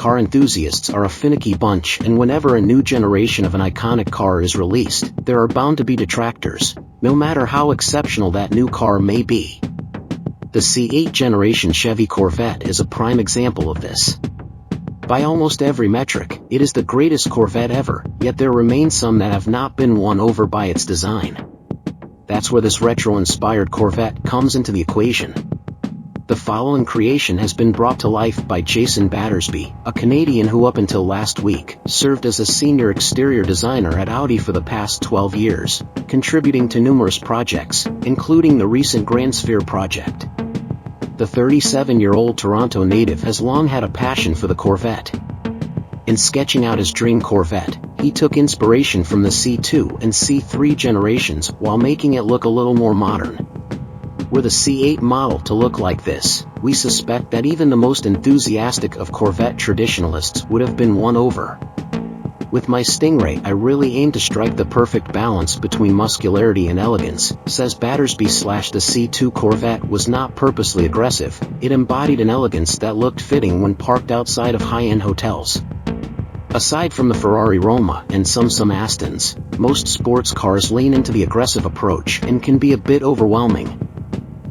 car enthusiasts are a finicky bunch, and whenever a new generation of an iconic car is released, there are bound to be detractors, no matter how exceptional that new car may be. The C8 generation Chevy Corvette is a prime example of this. By almost every metric, it is the greatest Corvette ever, yet there remain some that have not been won over by its design. That's where this retro-inspired Corvette comes into the equation. The following creation has been brought to life by Jason Battersby, a Canadian who up until last week served as a senior exterior designer at Audi for the past 12 years, contributing to numerous projects, including the recent Grand Sphere project. The 37-year-old Toronto native has long had a passion for the Corvette. In sketching out his dream Corvette, he took inspiration from the C2 and C3 generations while making it look a little more modern. Were the C8 model to look like this, we suspect that even the most enthusiastic of Corvette traditionalists would have been won over. With my Stingray, I really aim to strike the perfect balance between muscularity and elegance, says Battersby. The C2 Corvette was not purposely aggressive, it embodied an elegance that looked fitting when parked outside of high-end hotels. Aside from the Ferrari Roma and some Astons, most sports cars lean into the aggressive approach and can be a bit overwhelming.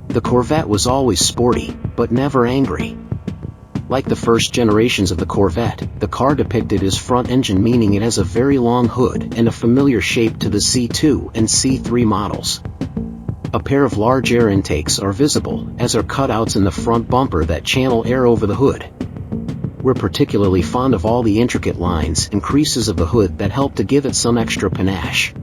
The Corvette was always sporty, but never angry. Like the first generations of the Corvette, the car depicted is front engine, meaning it has a very long hood and a familiar shape to the C2 and C3 models. A pair of large air intakes are visible, as are cutouts in the front bumper that channel air over the hood. We're particularly fond of all the intricate lines and creases of the hood that help to give it some extra panache.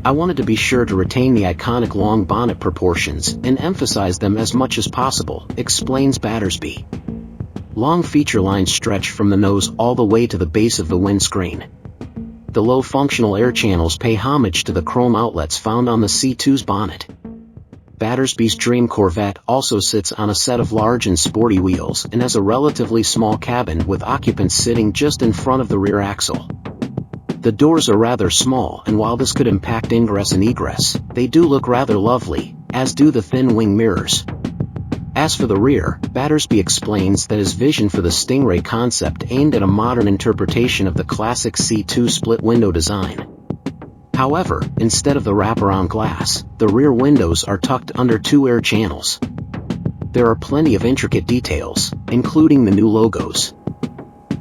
I wanted to be sure to retain the iconic long bonnet proportions and emphasize them as much as possible, explains Battersby. Long feature lines stretch from the nose all the way to the base of the windscreen. The low functional air channels pay homage to the chrome outlets found on the C2's bonnet. Battersby's dream Corvette also sits on a set of large and sporty wheels and has a relatively small cabin with occupants sitting just in front of the rear axle. The doors are rather small, and while this could impact ingress and egress, they do look rather lovely, as do the thin wing mirrors. As for the rear, Battersby explains that his vision for the Stingray concept aimed at a modern interpretation of the classic C2 split-window design. However, instead of the wraparound glass, the rear windows are tucked under two air channels. There are plenty of intricate details, including the new logos.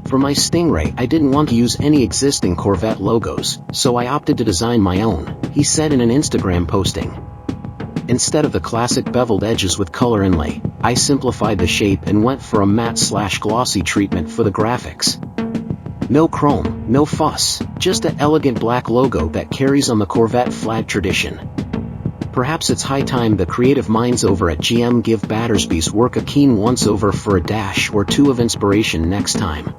For my Stingray, I didn't want to use any existing Corvette logos, so I opted to design my own, he said in an Instagram posting. Instead of the classic beveled edges with color inlay, I simplified the shape and went for a matte/glossy treatment for the graphics. No chrome, no fuss, just an elegant black logo that carries on the Corvette flag tradition. Perhaps it's high time the creative minds over at GM give Battersby's work a keen once-over for a dash or two of inspiration next time.